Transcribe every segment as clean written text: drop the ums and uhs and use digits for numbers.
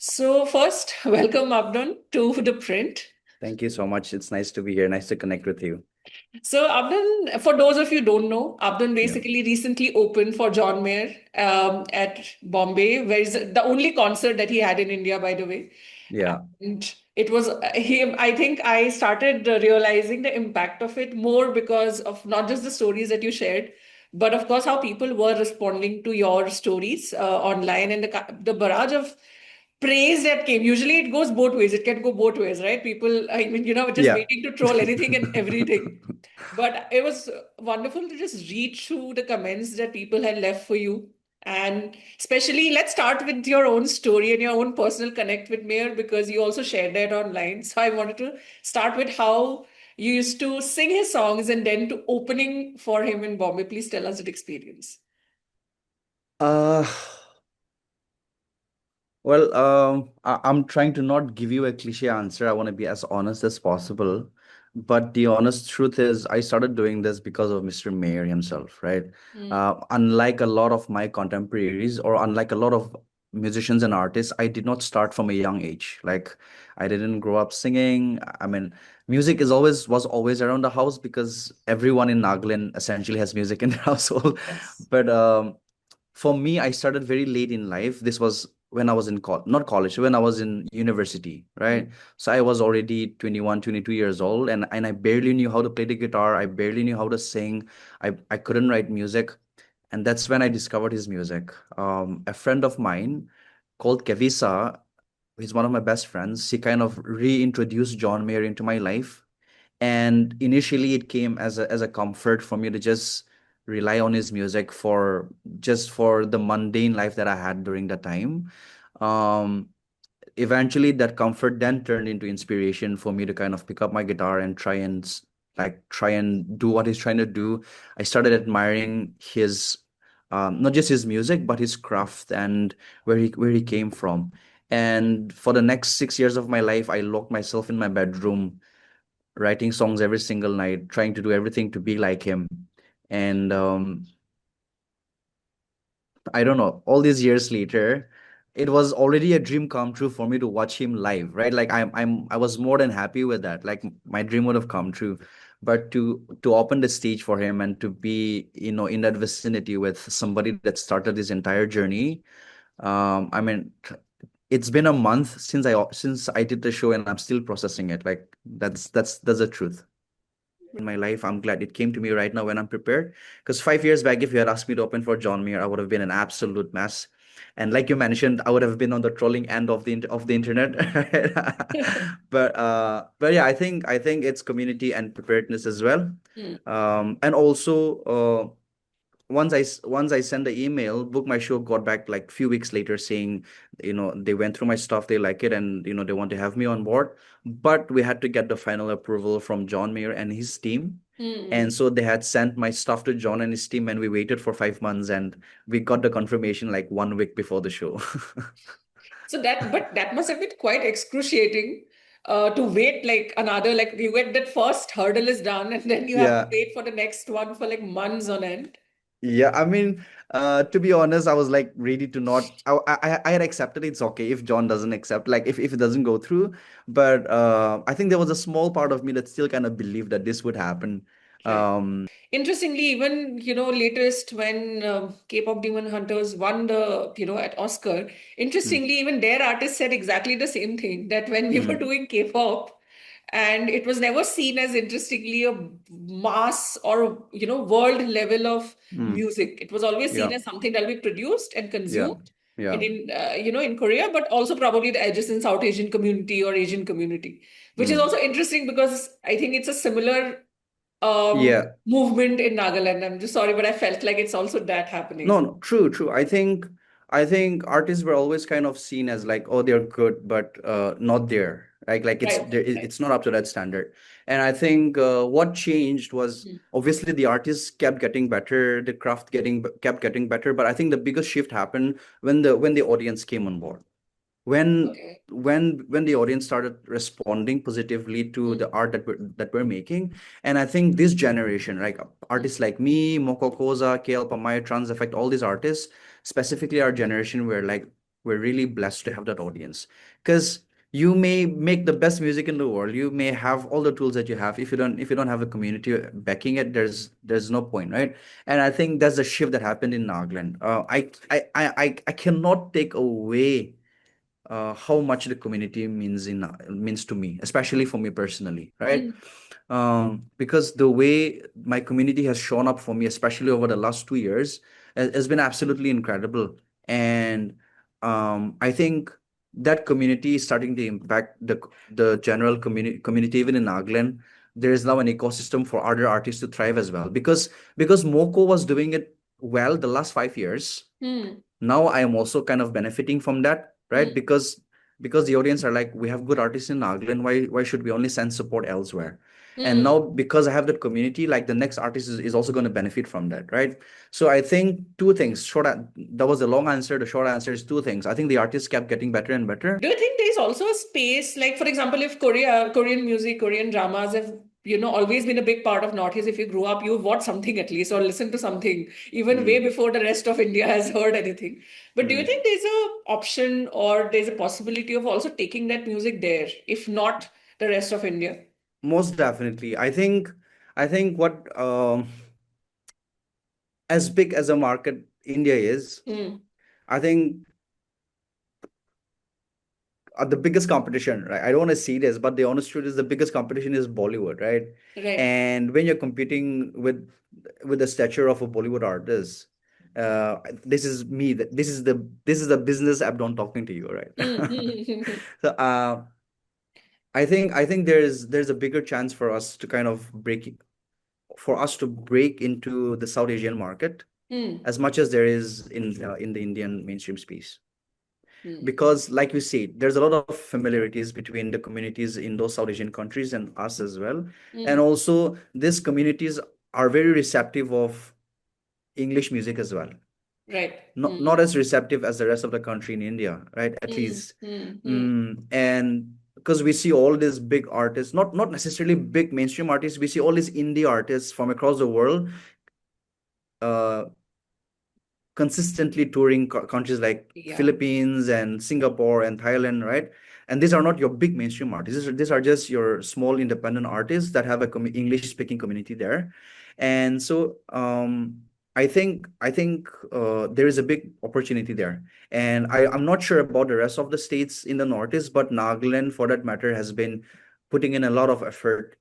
So first, welcome Abdon to the print. Thank you so much. It's nice to be here. Nice to connect with you. So Abdon, for those of you who don't know, Abdon Yeah. basically recently opened for John Mayer at Bombay, where is the only concert that he had in India, by the way. Yeah. And it was him. I think I started realizing the impact of it more because of not just the stories that you shared, but of course how people were responding to your stories online and the barrage of praise that came. Usually it goes both ways. It can go both ways, right? People, I mean, just Yeah. waiting to troll anything and everything. But it was wonderful to just read through the comments that people had left for you. And especially, let's start with your own story and your own personal connect with Mayor because you also shared that online. So I wanted to start with how you used to sing his songs and then to opening for him in Bombay. Please tell us that experience. Uh, I'm trying to not give you a cliche answer. I want to be as honest as possible. But the honest truth is, I started doing this because of Mr. Mayer himself, right? Mm. Unlike a lot of my contemporaries, or unlike a lot of musicians and artists, I did not start from a young age. Like, I didn't grow up singing. I mean, music was always around the house because everyone in Nagaland essentially has music in their household. Yes. But for me, I started very late in life. This was when I was in not college, when I was in university, Mm. right? So I was already 21, 22 years old, and I barely knew how to play the guitar. I barely knew how to sing. I couldn't write music. And that's when I discovered his music. A friend of mine called Kevisa, he's one of my best friends. He kind of reintroduced John Mayer into my life, and initially it came as a comfort for me to just rely on his music for just for the mundane life that I had during that time. um Eventually that comfort then turned into inspiration for me to kind of pick up my guitar and try and do what he's trying to do. I started admiring his not just his music but his craft and where he came from. And for the next 6 years of my life, I locked myself in my bedroom, writing songs every single night, trying to do everything to be like him. And I don't know, all these years later, it was already a dream come true for me to watch him live, right? Like I was more than happy with that. Like my dream would have come true. But to open the stage for him and to be, in that vicinity with somebody that started this entire journey, I mean, it's been a month since I did the show and I'm still processing it. Like that's the truth in my life. I'm glad it came to me right now when I'm prepared. Because 5 years back, if you had asked me to open for John Mayer, I would have been an absolute mess. And like you mentioned, I would have been on the trolling end of the internet. But yeah, I think it's community and preparedness as well. Mm. And also, once I sent the email, Book My Show got back like few weeks later saying, they went through my stuff, they like it, and they want to have me on board. But we had to get the final approval from John Mayer and his team. Mm. And so they had sent my stuff to John and his team, and we waited for 5 months, and we got the confirmation like 1 week before the show. But that must have been quite excruciating to wait like another, like you get that first hurdle is done, and then you have to Yeah. wait for the next one for like months on end. Yeah, I mean, to be honest, I was like ready to not. I had accepted it's okay if John doesn't accept, like if it doesn't go through. But I think there was a small part of me that still kind of believed that this would happen. Right. Um, Interestingly, even latest when K-pop Demon Hunters won the at Oscar, mm, interestingly, even their artist said exactly the same thing that when we were mm, doing K-pop, and it was never seen as interestingly a mass or world level of mm, music. It was always seen yeah, as something that will be produced and yeah, consumed yeah, in Korea, but also probably the adjacent South Asian community or Asian community, which is mm, also interesting because I think it's a similar yeah. movement in Nagaland. I'm just sorry, but I felt like it's also that No, happening. no, true, true. I think artists were always kind of seen as like, oh, they're good, but not there. Like Right, right. it's not up to that standard. And I think what changed was Mm. obviously the artists kept getting better, the craft kept getting better. But I think the biggest shift happened when the audience came on board, when Okay. when the audience started responding positively to Mm. the art that we're making. And I think this generation, like Mm. artists like me, Moko Koza, KL Pamaya, Trans Effect, all these artists, specifically our generation, were like we're really blessed to have that audience. Because you may make the best music in the world, you may have all the tools that you have. If you don't have a community backing it, there's no point, right? And I think that's the shift that happened in Nagaland. I cannot take away how much the community means to me, especially for me personally, right? Mm, Because the way my community has shown up for me, especially over the last 2 years, has been absolutely incredible. And I think that community is starting to impact the general community even in Nagaland. There is now an ecosystem for other artists to thrive as well, because Moko was doing it well the last 5 years. mm, Now I am also kind of benefiting from that, right? mm, Because the audience are like, we have good artists in Nagaland, why should we only send support elsewhere? And mm. now, because I have that community, like the next artist is also going to benefit from that, right? So I think two things. That was a long answer. The short answer is two things. I think the artists kept getting better and better. Do you think there's also a space, like for example, if Korean music, Korean dramas have, always been a big part of Northeast. If you grew up, you watch something at least or listen to something, even way Mm. before the rest of India has heard anything. But do you Mm. think there's a option or there's a possibility of also taking that music there, if not the rest of India? Most definitely. I think what as big as a market India is, Hmm. I think the biggest competition, right? I don't want to see this, but the honest truth is the biggest competition is Bollywood, right? Right. And when you're competing with the stature of a Bollywood artist, this is me. This is the business Abdon talking to you, right? Hmm. Hmm. So I think there's a bigger chance for us to kind of break into the South Asian market Hmm. as much as there is in the Indian mainstream space. Hmm. Because like we see, there's a lot of familiarities between the communities in those South Asian countries and us as well. And Hmm. also these communities are very receptive of English music as well, Right. not as receptive as the rest of the country in India, right? At Hmm. least. Hmm. Hmm. And because we see all these big artists, not necessarily big mainstream artists, we see all these indie artists from across the world uh, consistently touring countries like Yeah. Philippines and Singapore and Thailand, right? And these are not your big mainstream artists. These are just your small independent artists that have a English speaking community there. And so I think there is a big opportunity there. And I'm not sure about the rest of the states in the Northeast, but Nagaland, for that matter, has been putting in a lot of effort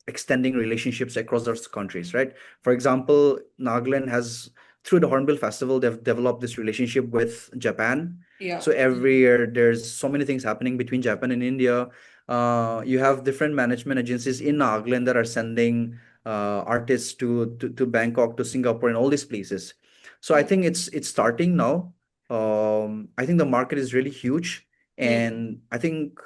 extending relationships across those countries, right? For example, Nagaland has, through the Hornbill Festival, they've developed this relationship with Japan. Yeah. So every year, there's so many things happening between Japan and India. You have different management agencies in Nagaland that are sending artists to Bangkok, to Singapore, and all these places. So I Hmm. think it's starting now. I think the market is really huge, Hmm. and I think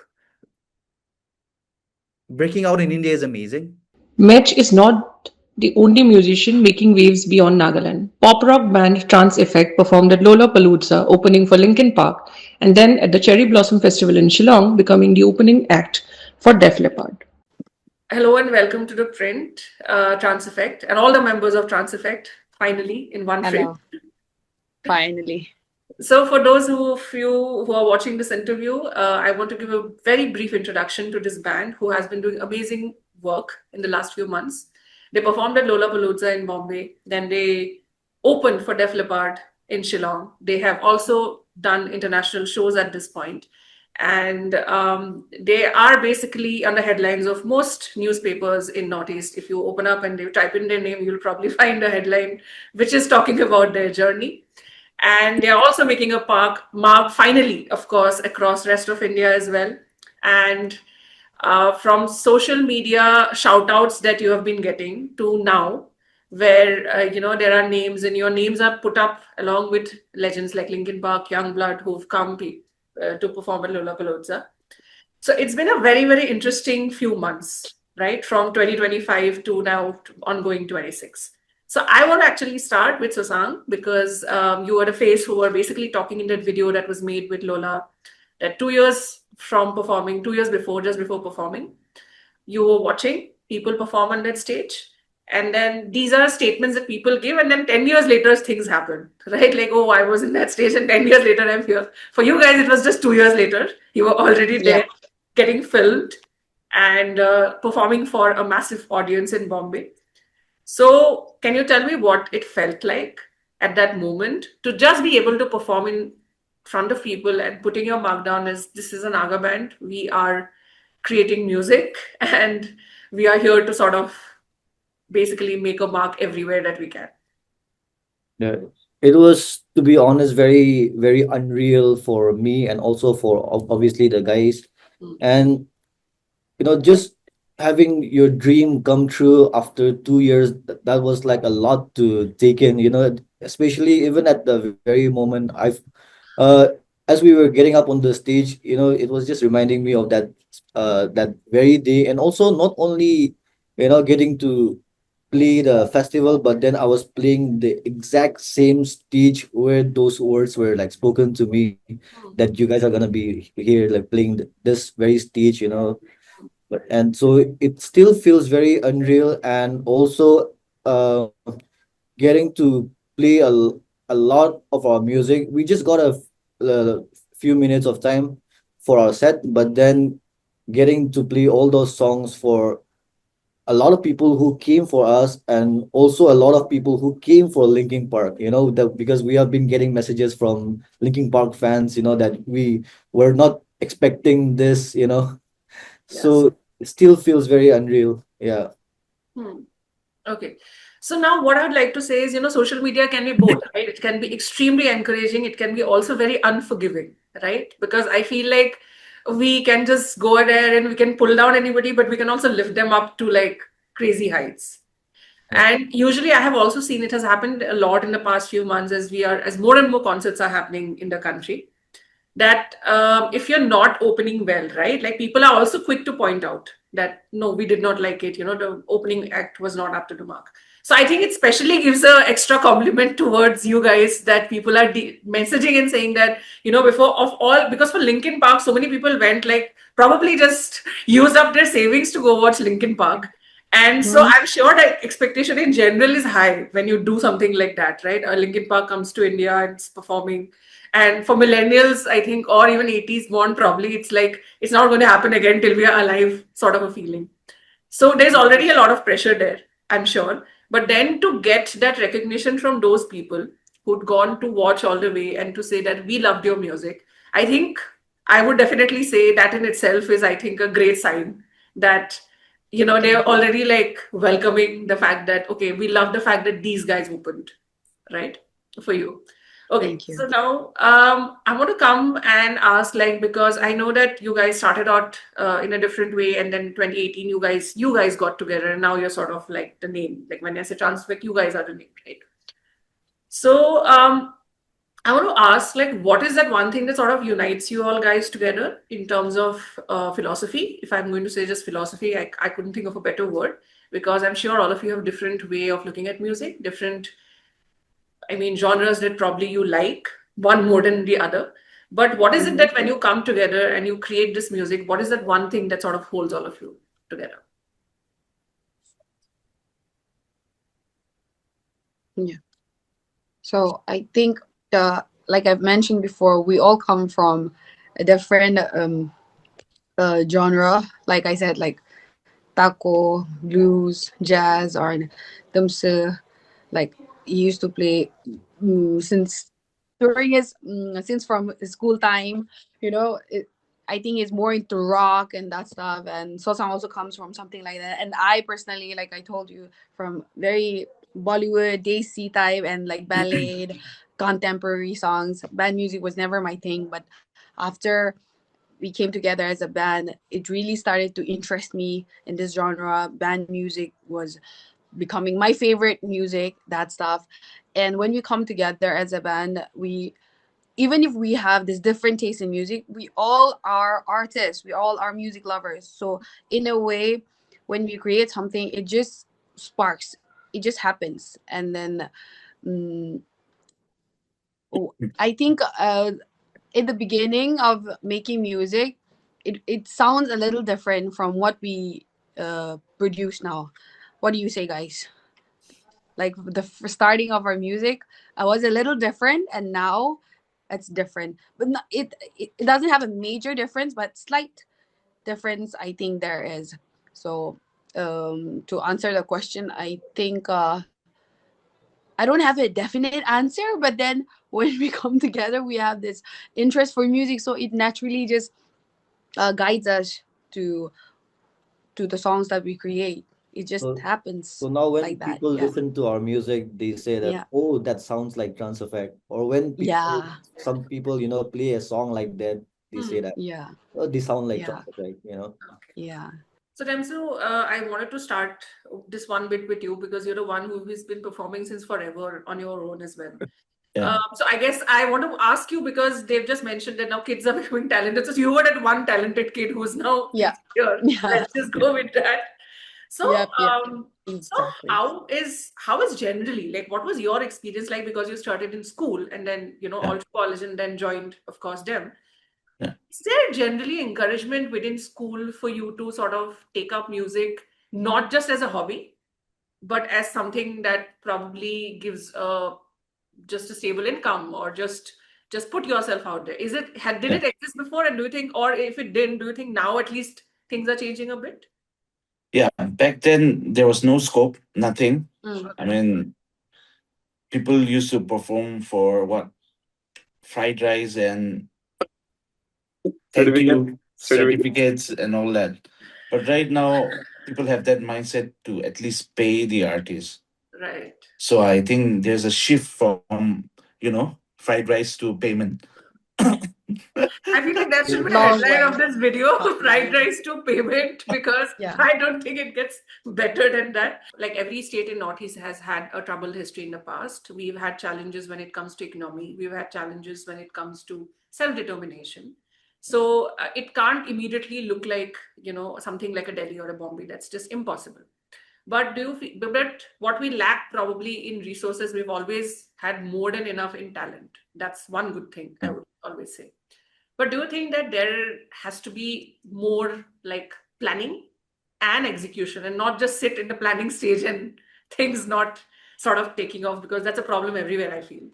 breaking out in India is amazing. Mech is not the only musician making waves beyond Nagaland. Pop rock band Trance Effect performed at Lollapalooza, opening for Linkin Park, and then at the Cherry Blossom Festival in Shillong, becoming the opening act for Def Leppard. Hello and welcome to the Print Trance Effect and all the members of Trance Effect finally in one frame. Hello, finally. So, for those of you who are watching this interview, I want to give a very brief introduction to this band who has been doing amazing work in the last few months. They performed at Lollapalooza in Bombay, then they opened for Def Leppard in Shillong. They have also done international shows at this point, and they are basically on the headlines of most newspapers in Northeast. If you open up and you type in their name, you'll probably find a headline which is talking about their journey. And they're also making a mark finally, of course, across rest of India as well. And from social media shout outs that you have been getting to now, where there are names and your names are put up along with legends like Linkin Park, Youngblood, who've come to perform at Lollapalooza. So it's been a very, very interesting few months, right? From 2025 to now to ongoing 26. So I want to actually start with Susang because you were the face who were basically talking in that video that was made with Lola that 2 years from performing, 2 years before, just before performing, you were watching people perform on that stage. And then these are statements that people give, and then 10 years later, things happen, right? Like, oh, I was in that stage, and 10 years later, I'm here. For you guys, it was just 2 years later. You were already Yeah. there, getting filmed and performing for a massive audience in Bombay. So, can you tell me what it felt like at that moment to just be able to perform in front of people and putting your mark down as this is a Naga band, we are creating music, and we are here to sort of basically make a mark everywhere that we can. Yeah, it was, to be honest, very, very unreal for me and also for obviously the guys. Mm. And just having your dream come true after 2 years, that was like a lot to take in, especially even at the very moment uh, as we were getting up on the stage, it was just reminding me of that very day. And also not only, getting to play the festival, but then I was playing the exact same stage where those words were like spoken to me, that you guys are gonna be here, like playing this very stage. And so it still feels very unreal. And also uh, getting to play a lot of our music. We just got a few minutes of time for our set, but then getting to play all those songs for a lot of people who came for us, and also a lot of people who came for Linkin Park, that because we have been getting messages from Linkin Park fans, that we were not expecting this. Yes. So it still feels very unreal. Yeah. Hmm. Okay. So now what I would like to say is, social media can be both, right? It can be extremely encouraging. It can be also very unforgiving, right? Because I feel like we can just go there and we can pull down anybody, but we can also lift them up to like crazy heights. Yeah. And usually I have also seen it has happened a lot in the past few months as more and more concerts are happening in the country, that if you're not opening well, right? Like people are also quick to point out that no, we did not like it. The opening act was not up to the mark. So I think it especially gives a extra compliment towards you guys that people are messaging and saying that before of all, because for Linkin Park, so many people went like probably just used up their savings to go watch Linkin Park. And so Mhm. I'm sure that expectation in general is high when you do something like that, right? Linkin Park comes to India and it's performing, and for millennials, I think, or even 80s born, probably it's like it's not going to happen again till we are alive, sort of a feeling. So there's already a lot of pressure there, I'm sure. But then to get that recognition from those people who'd gone to watch all the way and to say that we loved your music, I think I would definitely say that in itself is, I think, a great sign that, they're already like welcoming the fact that, okay, we love the fact that these guys opened, right, for you. Okay, Thank you. so now I want to come and ask, like, because I know that you guys started out in a different way, and then 2018 you guys got together, and now you're sort of like the name. Like when I say Transfect, you guys are the name, right? So I want to ask, like, what is that one thing that sort of unites you all guys together in terms of philosophy? If I'm going to say just philosophy, I couldn't think of a better word, because I'm sure all of you have different way of looking at music, different, I mean, genres that probably you like, one more than the other. But what is it Mhm. that when you come together and you create this music, what is that one thing that sort of holds all of you together? Yeah. So I think like I've mentioned before, we all come from a different genre. Like I said, like taco, blues, jazz, or damse. Like he used to play since during his since from his school time. I think he's more into rock and that stuff. And Sosang also comes from something like that. And I personally, like I told you, from very Bollywood, Desi type and like ballad, contemporary songs. Band music was never my thing, but after we came together as a band, it really started to interest me in this genre. Band music was becoming my favorite music, that stuff. And when we come together as a band, we, even if we have this different taste in music, we all are artists, we all are music lovers. So in a way, when we create something, it just sparks, it just happens. And then mm, I think in the beginning of making music, it sounds a little different from what we produce now. What do you say, guys? like the starting of our music was a little different, and now it's different. But not, it doesn't have a major difference, but slight difference I think there is. So to answer the question, I think I don't have a definite answer, but then when we come together, we have this interest for music, so it naturally just guides us to the songs that we create. It just So happens so now when like that. people Yeah. listen to our music, they say that, Yeah. oh, that sounds like Trance Effect. Or when people, Yeah. some people, play a song like that, they say Hmm. that, Yeah. oh, they sound like Yeah. Trance Effect. Okay. Yeah. So, Temsu, I wanted to start this one bit with you because you're the one who has been performing since forever on your own as well. Yeah. So I guess I want to ask you because they've just mentioned that now kids are becoming talented. So you were that one talented kid who's now Yeah. here. Yeah. Let's just go with that. So, Yep. Yep. so Exactly. how is generally like what was your experience like because you started in school and then Yeah. all through college and then joined of course them. Yeah. Is there generally encouragement within school for you to sort of take up music not just as a hobby but as something that probably gives just a stable income or just put yourself out there? Did Yeah. it exist before, and do you think, or if it didn't, do you think now at least things are changing a bit? Yeah. Back then there was no scope, nothing. I Okay. mean, people used to perform for what? Fried rice and thank you certificates and all that. But right now, people have that mindset to at least pay the artist. Right. So I think there's a shift from, fried rice to payment. I feel like that should be the Long headline way. of this video, fried Yeah. rice to payment, because Yeah. I don't think it gets better than that. Like every state in Northeast has had a troubled history in the past. We've had challenges when it comes to economy. We've had challenges when it comes to self-determination. So it can't immediately look like, something like a Delhi or a Bombay. That's just impossible. But but what we lack probably in resources, we've always had more than enough in talent. That's one good thing I Yeah. would always say. But do you think that there has to be more like planning and execution and not just sit in the planning stage and things not sort of taking off, because that's a problem everywhere, I feel.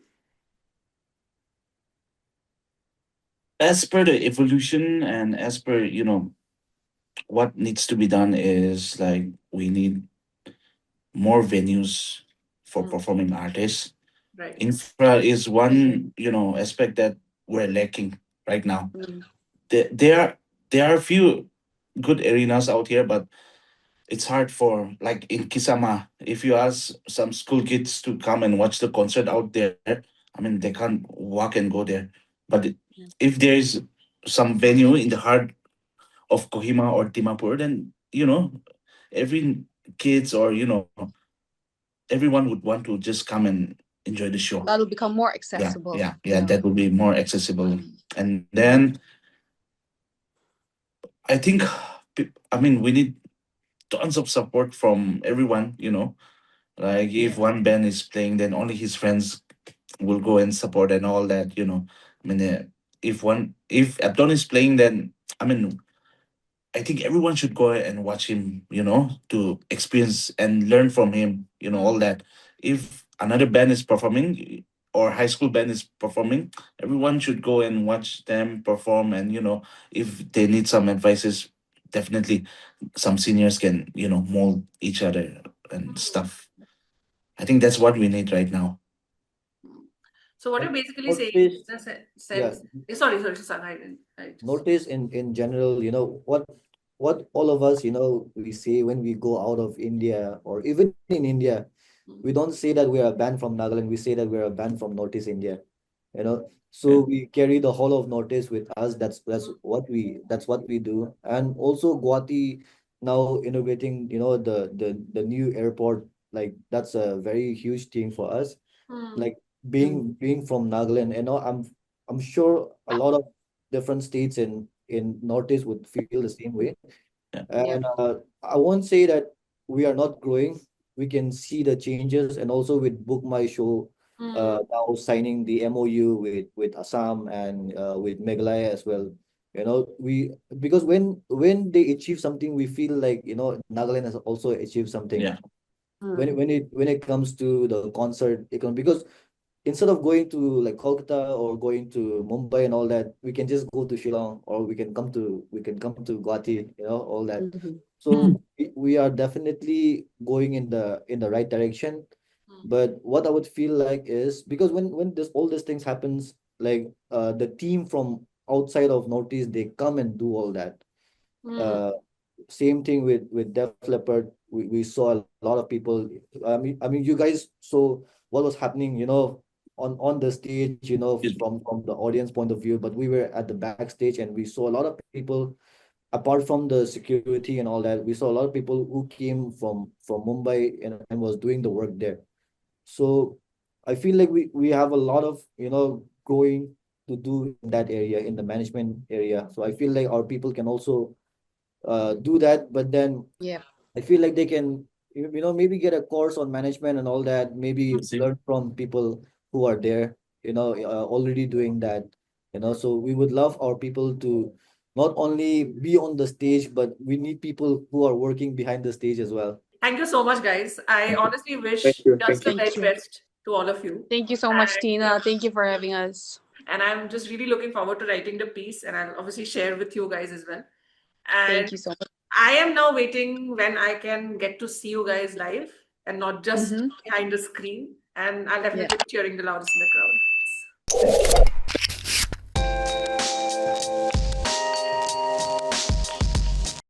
As per the evolution and as per, what needs to be done is like we need more venues for Hmm. performing artists. Right. Infra is one, aspect that we're lacking right now. Mm. There are a few good arenas out here, but it's hard for like in Kisama. If you ask some school kids to come and watch the concert out there, I mean they can't walk and go there. But Yeah. if there is some venue in the heart of Kohima or Dimapur, then every kids or everyone would want to just come and enjoy the show. That'll become more Yeah, accessible. yeah, yeah. That would be more accessible. Mm. And then I think, I mean, we need tons of support from everyone. Like if Yes. one band is playing, then only his friends will go and support and all that. I mean, if Abdon is playing, then I mean, I think everyone should go and watch him, to experience and learn from him, all Hmm. that. If another band is performing or high school band is performing, everyone should go and watch them perform. And, if they need some advices, definitely some seniors can, mold each other and Hmm. stuff. I think that's what we need right now. So what you're And basically saying notice, in a yeah, sense, sorry, Susan, I just. notice in general, what all of us, we say when we go out of India or even in India, we Hmm. don't say that we're a band from Nagaland, we say that we're a band from Northeast India. So Yeah. we carry the whole of Northeast with us. That's what we do. And also Guwahati now inaugurating, the new airport, like that's a very huge thing for us. Hmm. Like Mm. being from Nagaland, I'm sure a lot of different states in Northeast would feel the same way. Yeah. And Yep. I won't say that we are not growing. We can see the changes, and also with Book My Show, Hmm. now signing the MOU with Assam and with Meghalaya as well. We because when they achieve something, we feel like Nagaland has also achieved something. Yeah. when it comes to the concert economy, because instead of going to like Kolkata or going to Mumbai and all that, we can just go to Shillong, or we can come to Guwahati, all that. Mhm. So we are definitely going in the right direction. But what I would feel like is, because when this all these things happens, like the team from outside of Northeast, they come and do all that. Uh, Same thing with Def Leppard. We saw a lot of people. I mean, you guys saw what was happening, on the stage, from the audience point of view. But we were at the backstage, and we saw a lot of people. Apart from the security and all that, we saw a lot of people who came from Mumbai, and was doing the work there. So I feel like we have a lot of, growing to do in that area, in the management area. So I feel like our people can also do that. But then Yeah. I feel like they can, maybe get a course on management and all that, maybe learn from people who are there, already doing that. So we would love our people to not only be on the stage, but we need people who are working behind the stage as well. Thank you so much, guys. I Thank you. honestly Thank wish you. just the Thank very you. best to all of you. Thank you so much, And Tina. Thank you for having us. I'm just really looking forward to writing the piece, and I'll obviously share with you guys as well. And Thank you so much. I am now waiting when I can get to see you guys live and not just Mm-hmm. behind the screen. And I'll Yeah. definitely be cheering the loudest in the crowd. Thank you.